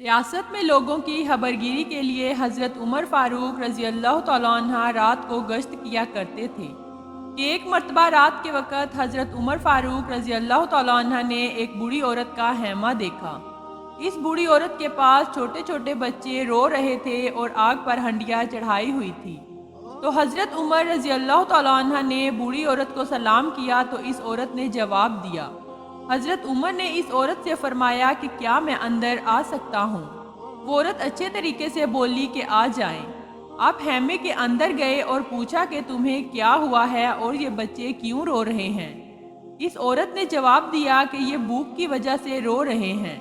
ریاست میں لوگوں کی خبرگیری کے لیے حضرت عمر فاروق رضی اللہ تعالیٰ عنہ رات کو گشت کیا کرتے تھے کہ ایک مرتبہ رات کے وقت حضرت عمر فاروق رضی اللہ تعالیٰ عنہ نے ایک بوڑھی عورت کا خیمہ دیکھا۔ اس بوڑھی عورت کے پاس چھوٹے چھوٹے بچے رو رہے تھے اور آگ پر ہنڈیاں چڑھائی ہوئی تھی۔ تو حضرت عمر رضی اللہ تعالیٰ عنہ نے بوڑھی عورت کو سلام کیا تو اس عورت نے جواب دیا۔ حضرت عمر نے اس عورت سے فرمایا کہ کیا میں اندر آ سکتا ہوں؟ وہ عورت اچھے طریقے سے بولی کہ آ جائیں۔ آپ خیمے کے اندر گئے اور پوچھا کہ تمہیں کیا ہوا ہے اور یہ بچے کیوں رو رہے ہیں؟ اس عورت نے جواب دیا کہ یہ بھوک کی وجہ سے رو رہے ہیں،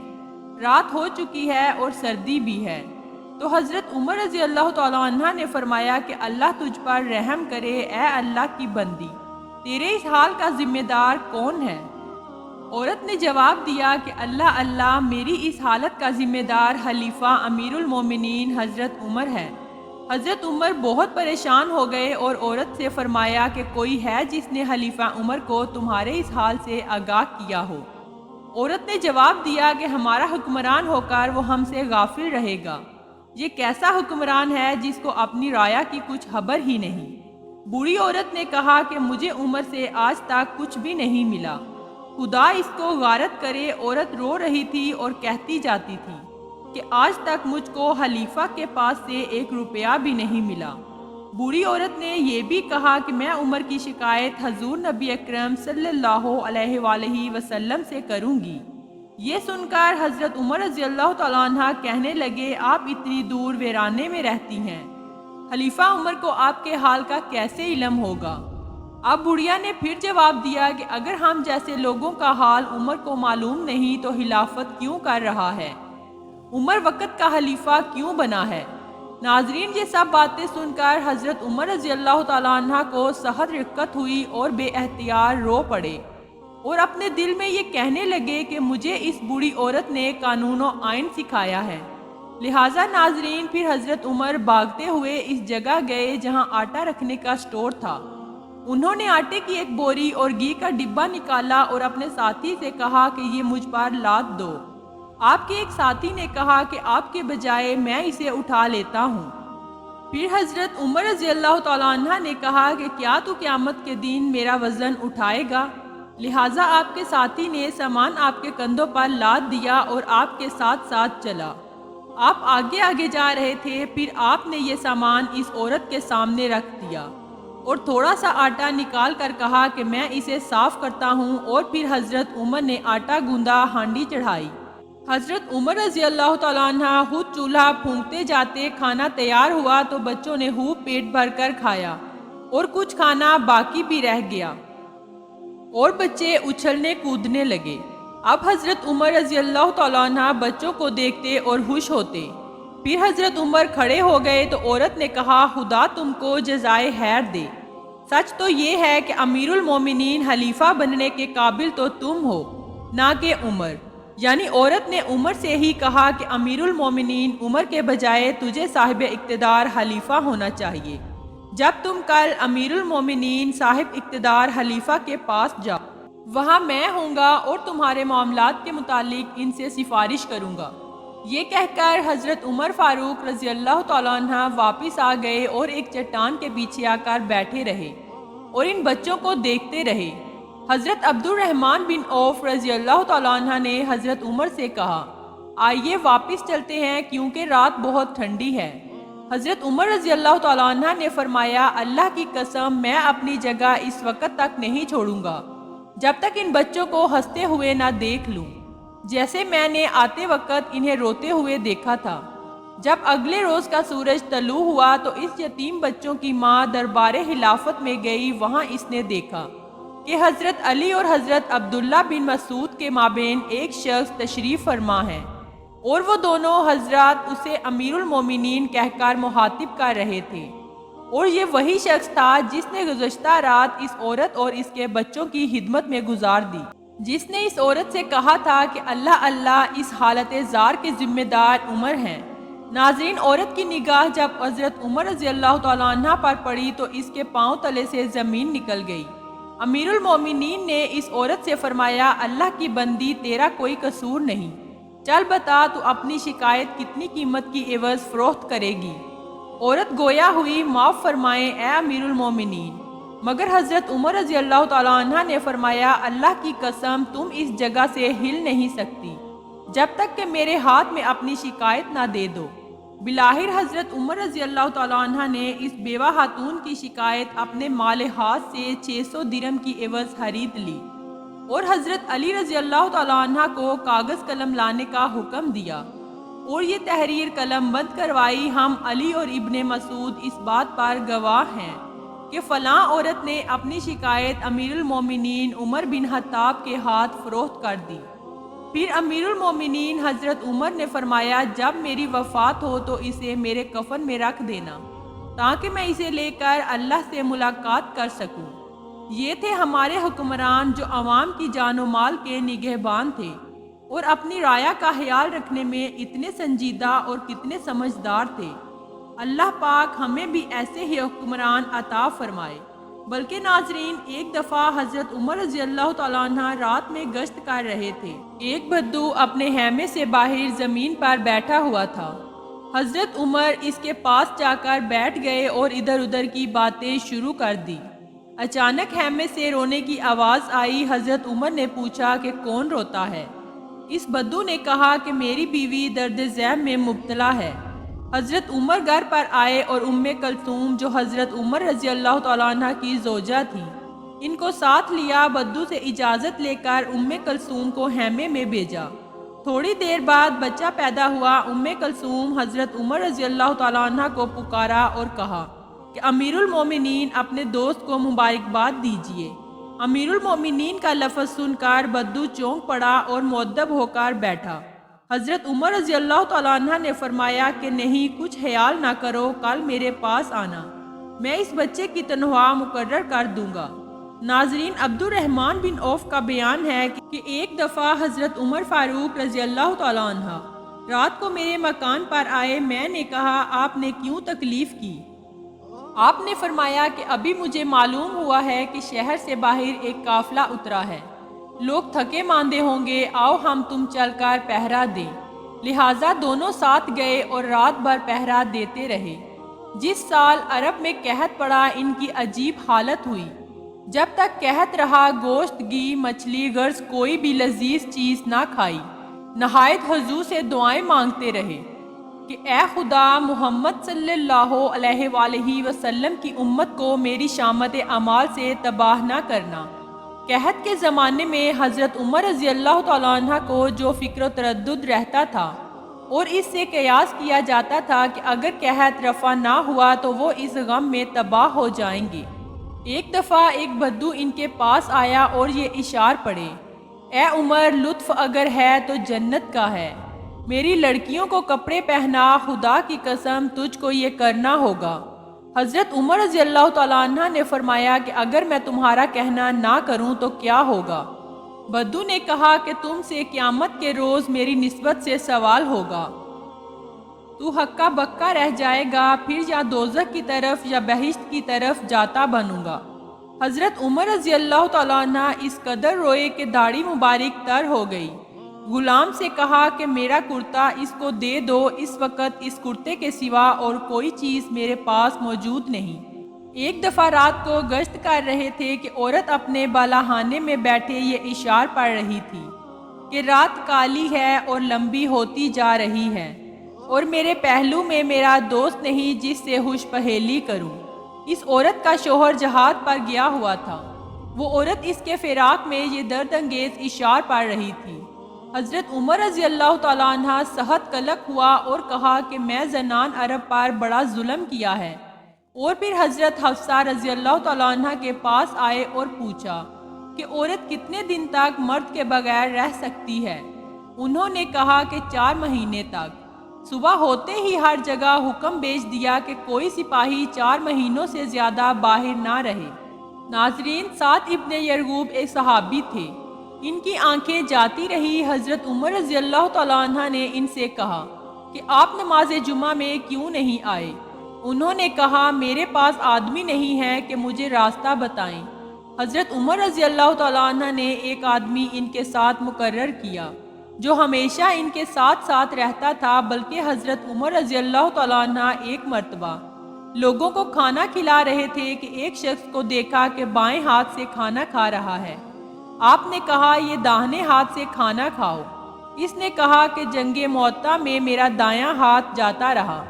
رات ہو چکی ہے اور سردی بھی ہے۔ تو حضرت عمر رضی اللہ تعالیٰ عنہ نے فرمایا کہ اللہ تجھ پر رحم کرے، اے اللہ کی بندی، تیرے اس حال کا ذمہ دار کون ہے؟ عورت نے جواب دیا کہ اللہ، میری اس حالت کا ذمہ دار خلیفہ امیر المومنین حضرت عمر ہے۔ حضرت عمر بہت پریشان ہو گئے اور عورت سے فرمایا کہ کوئی ہے جس نے خلیفہ عمر کو تمہارے اس حال سے آگاہ کیا ہو؟ عورت نے جواب دیا کہ ہمارا حکمران ہو کر وہ ہم سے غافل رہے گا۔ یہ کیسا حکمران ہے جس کو اپنی رعایا کی کچھ خبر ہی نہیں؟ بوڑھی عورت نے کہا کہ مجھے عمر سے آج تک کچھ بھی نہیں ملا، خدا اس کو غارت کرے۔ عورت رو رہی تھی اور کہتی جاتی تھی کہ آج تک مجھ کو خلیفہ کے پاس سے 1 روپیہ بھی نہیں ملا۔ بوڑھی عورت نے یہ بھی کہا کہ میں عمر کی شکایت حضور نبی اکرم صلی اللہ علیہ وآلہ وسلم سے کروں گی۔ یہ سن کر حضرت عمر رضی اللہ تعالیٰ عنہ کہنے لگے، آپ اتنی دور ویرانے میں رہتی ہیں، خلیفہ عمر کو آپ کے حال کا کیسے علم ہوگا؟ اب بڑھیا نے پھر جواب دیا کہ اگر ہم جیسے لوگوں کا حال عمر کو معلوم نہیں تو خلافت کیوں کر رہا ہے؟ عمر وقت کا خلیفہ کیوں بنا ہے؟ ناظرین، یہ سب باتیں سن کر حضرت عمر رضی اللہ تعالیٰ عنہ کو سخت رقت ہوئی اور بے اختیار رو پڑے اور اپنے دل میں یہ کہنے لگے کہ مجھے اس بوڑھی عورت نے قانون و آئین سکھایا ہے۔ لہٰذا ناظرین، پھر حضرت عمر بھاگتے ہوئے اس جگہ گئے جہاں آٹا رکھنے کا سٹور تھا۔ انہوں نے آٹے کی ایک بوری اور گھی کا ڈبہ نکالا اور اپنے ساتھی سے کہا کہ یہ مجھ پر لاد دو۔ آپ کے ایک ساتھی نے کہا کہ آپ کے بجائے میں اسے اٹھا لیتا ہوں۔ پھر حضرت عمر رضی اللہ تعالیٰ عنہ نے کہا کہ کیا تو قیامت کے دن میرا وزن اٹھائے گا؟ لہٰذا آپ کے ساتھی نے سامان آپ کے کندھوں پر لاد دیا اور آپ کے ساتھ ساتھ چلا۔ آپ آگے آگے جا رہے تھے، پھر آپ نے یہ سامان اس عورت کے سامنے رکھ دیا اور تھوڑا سا آٹا نکال کر کہا کہ میں اسے صاف کرتا ہوں، اور پھر حضرت عمر نے آٹا گوندا، ہانڈی چڑھائی۔ حضرت عمر رضی اللہ تعالیٰ عنہ خود چولہا پھونکتے جاتے، کھانا تیار ہوا تو بچوں نے خوب پیٹ بھر کر کھایا اور کچھ کھانا باقی بھی رہ گیا اور بچے اچھلنے کودنے لگے۔ اب حضرت عمر رضی اللہ تعالیٰ عنہ بچوں کو دیکھتے اور خوش ہوتے۔ پھر حضرت عمر کھڑے ہو گئے تو عورت نے کہا، خدا تم کو جزائے خیر دے، سچ تو یہ ہے کہ امیر المومنین خلیفہ بننے کے قابل تو تم ہو، نہ کہ عمر۔ یعنی عورت نے عمر سے ہی کہا کہ امیر المومنین عمر کے بجائے تجھے صاحب اقتدار خلیفہ ہونا چاہیے۔ جب تم کل امیر المومنین صاحب اقتدار خلیفہ کے پاس جاؤ، وہاں میں ہوں گا اور تمہارے معاملات کے متعلق ان سے سفارش کروں گا۔ یہ کہہ کر حضرت عمر فاروق رضی اللہ تعالیٰ عنہ واپس آ گئے اور ایک چٹان کے پیچھے آ کر بیٹھے رہے اور ان بچوں کو دیکھتے رہے۔ حضرت عبد الرحمن بن عوف رضی اللہ تعالیٰ عنہ نے حضرت عمر سے کہا، آئیے واپس چلتے ہیں کیونکہ رات بہت ٹھنڈی ہے۔ حضرت عمر رضی اللہ تعالیٰ عنہ نے فرمایا، اللہ کی قسم میں اپنی جگہ اس وقت تک نہیں چھوڑوں گا جب تک ان بچوں کو ہنستے ہوئے نہ دیکھ لوں، جیسے میں نے آتے وقت انہیں روتے ہوئے دیکھا تھا۔ جب اگلے روز کا سورج طلوع ہوا تو اس یتیم بچوں کی ماں دربار خلافت میں گئی۔ وہاں اس نے دیکھا کہ حضرت علی اور حضرت عبداللہ بن مسعود کے مابین ایک شخص تشریف فرما ہے اور وہ دونوں حضرات اسے امیر المومنین کہہ کر مخاطب کر رہے تھے، اور یہ وہی شخص تھا جس نے گزشتہ رات اس عورت اور اس کے بچوں کی خدمت میں گزار دی، جس نے اس عورت سے کہا تھا کہ اللہ اس حالت زار کے ذمہ دار عمر ہیں۔ ناظرین، عورت کی نگاہ جب حضرت عمر رضی اللہ تعالیٰ عنہ پر پڑی تو اس کے پاؤں تلے سے زمین نکل گئی۔ امیر المومنین نے اس عورت سے فرمایا، اللہ کی بندی، تیرا کوئی قصور نہیں، چل بتا تو اپنی شکایت کتنی قیمت کی عوض فروخت کرے گی؟ عورت گویا ہوئی، معاف فرمائیں اے امیر المومنین۔ مگر حضرت عمر رضی اللہ تعالیٰ عنہ نے فرمایا، اللہ کی قسم تم اس جگہ سے ہل نہیں سکتی جب تک کہ میرے ہاتھ میں اپنی شکایت نہ دے دو۔ بلاخر حضرت عمر رضی اللہ تعالیٰ عنہ نے اس بیوہ خاتون کی شکایت اپنے مال ہاتھ سے 600 درہم کی عوض خرید لی اور حضرت علی رضی اللہ تعالیٰ عنہ کو کاغذ قلم لانے کا حکم دیا اور یہ تحریر قلم بند کروائی۔ ہم علی اور ابن مسعود اس بات پر گواہ ہیں کہ فلاں عورت نے اپنی شکایت امیر المومنین عمر بن خطاب کے ہاتھ فروخت کر دی۔ پھر امیر المومنین حضرت عمر نے فرمایا، جب میری وفات ہو تو اسے میرے کفن میں رکھ دینا تاکہ میں اسے لے کر اللہ سے ملاقات کر سکوں۔ یہ تھے ہمارے حکمران جو عوام کی جان و مال کے نگہبان تھے اور اپنی رعایا کا خیال رکھنے میں اتنے سنجیدہ اور کتنے سمجھدار تھے۔ اللہ پاک ہمیں بھی ایسے ہی حکمران عطا فرمائے۔ بلکہ ناظرین، ایک دفعہ حضرت عمر رضی اللہ تعالیٰ عنہ رات میں گشت کر رہے تھے۔ ایک بدو اپنے خیمے سے باہر زمین پر بیٹھا ہوا تھا۔ حضرت عمر اس کے پاس جا کر بیٹھ گئے اور ادھر ادھر کی باتیں شروع کر دی۔ اچانک خیمے سے رونے کی آواز آئی۔ حضرت عمر نے پوچھا کہ کون روتا ہے؟ اس بدو نے کہا کہ میری بیوی درد ذہن میں مبتلا ہے۔ حضرت عمر گھر پر آئے اور ام کلثوم جو حضرت عمر رضی اللہ تعالیٰ عنہ کی زوجہ تھی ان کو ساتھ لیا۔ بدو سے اجازت لے کر ام کلثوم کو خیمے میں بھیجا۔ تھوڑی دیر بعد بچہ پیدا ہوا۔ ام کلثوم حضرت عمر رضی اللہ تعالیٰ عنہ کو پکارا اور کہا کہ امیر المومنین اپنے دوست کو مبارکباد دیجیے۔ امیر المومنین کا لفظ سن کر بدو چونک پڑا اور مؤدب ہو کر بیٹھا۔ حضرت عمر رضی اللہ تعالیٰ عنہ نے فرمایا کہ نہیں، کچھ خیال نہ کرو، کل میرے پاس آنا، میں اس بچے کی تنخواہ مقرر کر دوں گا۔ ناظرین، عبد الرحمن بن عوف کا بیان ہے کہ ایک دفعہ حضرت عمر فاروق رضی اللہ تعالیٰ عنہ رات کو میرے مکان پر آئے۔ میں نے کہا، آپ نے کیوں تکلیف کی؟ آپ نے فرمایا کہ ابھی مجھے معلوم ہوا ہے کہ شہر سے باہر ایک قافلہ اترا ہے، لوگ تھکے ماندے ہوں گے، آؤ ہم تم چل کر پہرا دیں۔ لہٰذا دونوں ساتھ گئے اور رات بھر پہرا دیتے رہے۔ جس سال عرب میں قحط پڑا، ان کی عجیب حالت ہوئی۔ جب تک قحط رہا، گوشت، گھی، مچھلی غرض کوئی بھی لذیذ چیز نہ کھائی۔ نہایت حضور سے دعائیں مانگتے رہے کہ اے خدا، محمد صلی اللہ علیہ وآلہ وسلم کی امت کو میری شامت اعمال سے تباہ نہ کرنا۔ قحط کے زمانے میں حضرت عمر رضی اللہ تعالیٰ عنہ کو جو فکر و تردد رہتا تھا اور اس سے قیاس کیا جاتا تھا کہ اگر قحط رفع نہ ہوا تو وہ اس غم میں تباہ ہو جائیں گے۔ ایک دفعہ ایک بدو ان کے پاس آیا اور یہ اشعار پڑھے، اے عمر، لطف اگر ہے تو جنت کا ہے، میری لڑکیوں کو کپڑے پہنا، خدا کی قسم تجھ کو یہ کرنا ہوگا۔ حضرت عمر رضی اللہ تعالیٰ عنہ نے فرمایا کہ اگر میں تمہارا کہنا نہ کروں تو کیا ہوگا؟ بدو نے کہا کہ تم سے قیامت کے روز میری نسبت سے سوال ہوگا، تو ہکا بکا رہ جائے گا، پھر یا دوزخ کی طرف یا بہشت کی طرف جاتا بنوں گا۔ حضرت عمر رضی اللہ تعالیٰ عنہ اس قدر روئے کہ داڑھی مبارک تر ہو گئی۔ غلام سے کہا کہ میرا کرتا اس کو دے دو، اس وقت اس کرتے کے سوا اور کوئی چیز میرے پاس موجود نہیں۔ ایک دفعہ رات کو گشت کر رہے تھے کہ عورت اپنے بالاخانے میں بیٹھے یہ اشعار پڑھ رہی تھی کہ رات کالی ہے اور لمبی ہوتی جا رہی ہے اور میرے پہلو میں میرا دوست نہیں جس سے ہوش پہیلی کروں۔ اس عورت کا شوہر جہاد پر گیا ہوا تھا۔ وہ عورت اس کے فراق میں یہ درد انگیز اشعار پڑھ رہی تھی۔ حضرت عمر رضی اللہ تعالیٰ عنہ سخت قلق ہوا اور کہا کہ میں زنان عرب پر بڑا ظلم کیا ہے۔ اور پھر حضرت حفصہ رضی اللہ تعالیٰ عنہ کے پاس آئے اور پوچھا کہ عورت کتنے دن تک مرد کے بغیر رہ سکتی ہے؟ انہوں نے کہا کہ 4 مہینے تک۔ صبح ہوتے ہی ہر جگہ حکم بھیج دیا کہ کوئی سپاہی 4 مہینوں سے زیادہ باہر نہ رہے۔ ناظرین، سعد ابن یرغوب ایک صحابی تھے، ان کی آنکھیں جاتی رہی۔ حضرت عمر رضی اللہ تعالیٰ عنہ نے ان سے کہا کہ آپ نماز جمعہ میں کیوں نہیں آئے؟ انہوں نے کہا میرے پاس آدمی نہیں ہے کہ مجھے راستہ بتائیں۔ حضرت عمر رضی اللہ تعالیٰ عنہ نے ایک آدمی ان کے ساتھ مقرر کیا۔ جو ہمیشہ ان کے ساتھ ساتھ رہتا تھا، بلکہ حضرت عمر رضی اللہ تعالیٰ عنہ ایک مرتبہ لوگوں کو کھانا کھلا رہے تھے کہ ایک شخص کو دیکھا کہ بائیں ہاتھ سے کھانا کھا رہا ہے۔ آپ نے کہا، یہ داہنے ہاتھ سے کھانا کھاؤ۔ اس نے کہا کہ جنگ موطا میں میرا دایاں ہاتھ جاتا رہا۔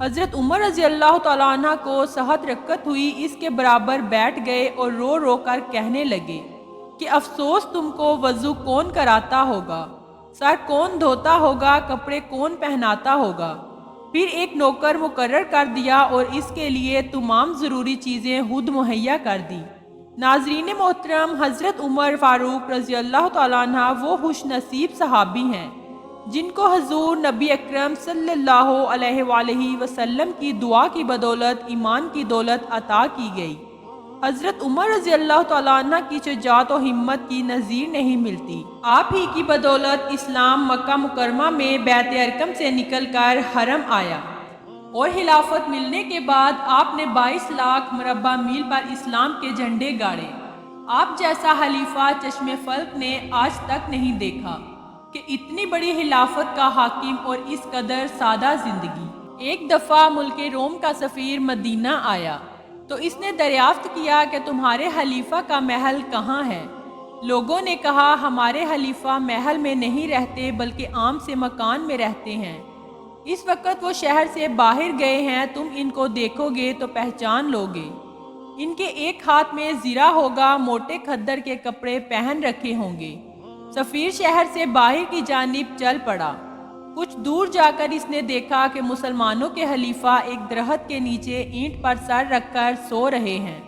حضرت عمر رضی اللہ تعالیٰ عنہ کو صحت رکت ہوئی، اس کے برابر بیٹھ گئے اور رو رو کر کہنے لگے کہ افسوس تم کو، وضو کون کراتا ہوگا، سر کون دھوتا ہوگا، کپڑے کون پہناتا ہوگا۔ پھر ایک نوکر مقرر کر دیا اور اس کے لیے تمام ضروری چیزیں خود مہیا کر دی۔ ناظرین محترم، حضرت عمر فاروق رضی اللہ تعالیٰ عنہ وہ خوش نصیب صحابی ہیں جن کو حضور نبی اکرم صلی اللہ علیہ وآلہ وسلم کی دعا کی بدولت ایمان کی دولت عطا کی گئی۔ حضرت عمر رضی اللہ تعالیٰ عنہ کی شجاعت و ہمت کی نظیر نہیں ملتی۔ آپ ہی کی بدولت اسلام مکہ مکرمہ میں بیت ارقم سے نکل کر حرم آیا، اور خلافت ملنے کے بعد آپ نے 22 لاکھ مربع میل پر اسلام کے جھنڈے گاڑے۔ آپ جیسا خلیفہ چشم فلک نے آج تک نہیں دیکھا کہ اتنی بڑی خلافت کا حاکم اور اس قدر سادہ زندگی۔ ایک دفعہ ملک روم کا سفیر مدینہ آیا تو اس نے دریافت کیا کہ تمہارے خلیفہ کا محل کہاں ہے؟ لوگوں نے کہا، ہمارے خلیفہ محل میں نہیں رہتے بلکہ عام سے مکان میں رہتے ہیں۔ اس وقت وہ شہر سے باہر گئے ہیں، تم ان کو دیکھو گے تو پہچان لوگے۔ ان کے ایک ہاتھ میں زرہ ہوگا، موٹے کھدر کے کپڑے پہن رکھے ہوں گے۔ سفیر شہر سے باہر کی جانب چل پڑا۔ کچھ دور جا کر اس نے دیکھا کہ مسلمانوں کے خلیفہ ایک درخت کے نیچے اینٹ پر سر رکھ کر سو رہے ہیں۔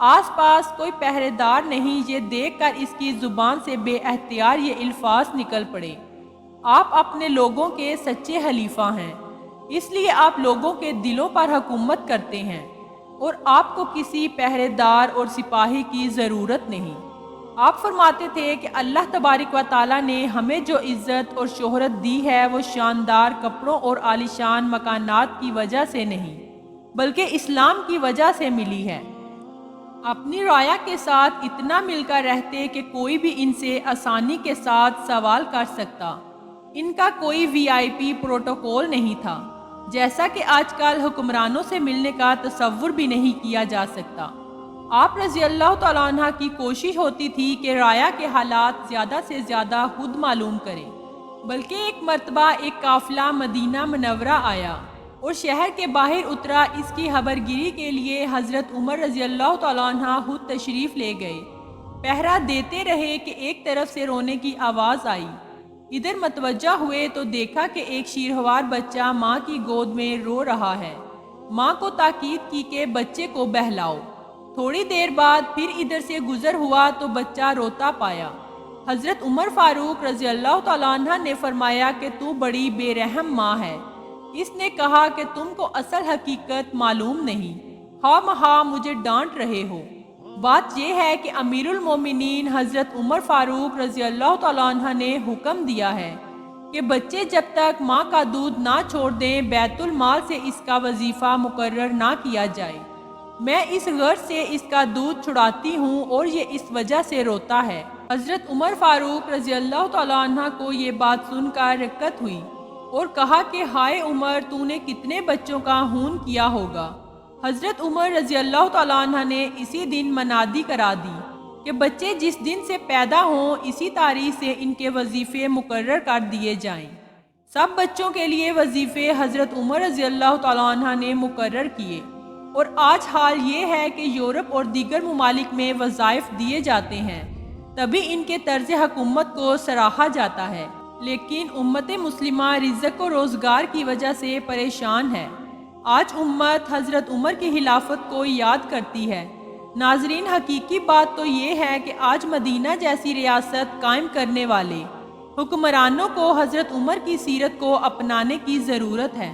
آس پاس کوئی پہرے دار نہیں۔ یہ دیکھ کر اس کی زبان سے بے اختیار یہ الفاظ نکل پڑے، آپ اپنے لوگوں کے سچے خلیفہ ہیں، اس لیے آپ لوگوں کے دلوں پر حکومت کرتے ہیں اور آپ کو کسی پہرے دار اور سپاہی کی ضرورت نہیں۔ آپ فرماتے تھے کہ اللہ تبارک و تعالیٰ نے ہمیں جو عزت اور شہرت دی ہے وہ شاندار کپڑوں اور عالیشان مکانات کی وجہ سے نہیں بلکہ اسلام کی وجہ سے ملی ہے۔ اپنی رعایا کے ساتھ اتنا مل کر رہتے کہ کوئی بھی ان سے آسانی کے ساتھ سوال کر سکتا۔ ان کا کوئی وی آئی پی پروٹوکول نہیں تھا، جیسا کہ آج کل حکمرانوں سے ملنے کا تصور بھی نہیں کیا جا سکتا۔ آپ رضی اللہ تعالیٰ عنہ کی کوشش ہوتی تھی کہ رعایا کے حالات زیادہ سے زیادہ خود معلوم کریں، بلکہ ایک مرتبہ ایک قافلہ مدینہ منورہ آیا اور شہر کے باہر اترا۔ اس کی خبر گیری کے لیے حضرت عمر رضی اللہ تعالیٰ عنہ خود تشریف لے گئے۔ پہرا دیتے رہے کہ ایک طرف سے رونے کی آواز آئی۔ ادھر متوجہ ہوئے تو دیکھا کہ ایک شیرخوار بچہ ماں کی گود میں رو رہا ہے۔ ماں کو تاکید کی کہ بچے کو بہلاؤ۔ تھوڑی دیر بعد پھر ادھر سے گزر ہوا تو بچہ روتا پایا۔ حضرت عمر فاروق رضی اللہ تعالیٰ عنہ نے فرمایا کہ تو بڑی بے رحم ماں ہے۔ اس نے کہا کہ تم کو اصل حقیقت معلوم نہیں، خواہ مخواہ مجھے ڈانٹ رہے ہو۔ بات یہ ہے کہ امیر المومنین حضرت عمر فاروق رضی اللہ تعالیٰ عنہ نے حکم دیا ہے کہ بچے جب تک ماں کا دودھ نہ چھوڑ دیں بیت المال سے اس کا وظیفہ مقرر نہ کیا جائے۔ میں اس غرض سے اس کا دودھ چھڑاتی ہوں اور یہ اس وجہ سے روتا ہے۔ حضرت عمر فاروق رضی اللہ تعالیٰ عنہ کو یہ بات سن کر رکت ہوئی اور کہا کہ ہائے عمر، تو نے کتنے بچوں کا خون کیا ہوگا۔ حضرت عمر رضی اللہ تعالیٰ عنہ نے اسی دن منادی کرا دی کہ بچے جس دن سے پیدا ہوں اسی تاریخ سے ان کے وظیفے مقرر کر دیے جائیں۔ سب بچوں کے لیے وظیفے حضرت عمر رضی اللہ تعالیٰ عنہ نے مقرر کیے، اور آج حال یہ ہے کہ یورپ اور دیگر ممالک میں وظائف دیے جاتے ہیں، تبھی ان کے طرز حکومت کو سراہا جاتا ہے، لیکن امت مسلمہ رزق و روزگار کی وجہ سے پریشان ہے۔ آج امت حضرت عمر کی خلافت کو یاد کرتی ہے۔ ناظرین، حقیقی بات تو یہ ہے کہ آج مدینہ جیسی ریاست قائم کرنے والے حکمرانوں کو حضرت عمر کی سیرت کو اپنانے کی ضرورت ہے۔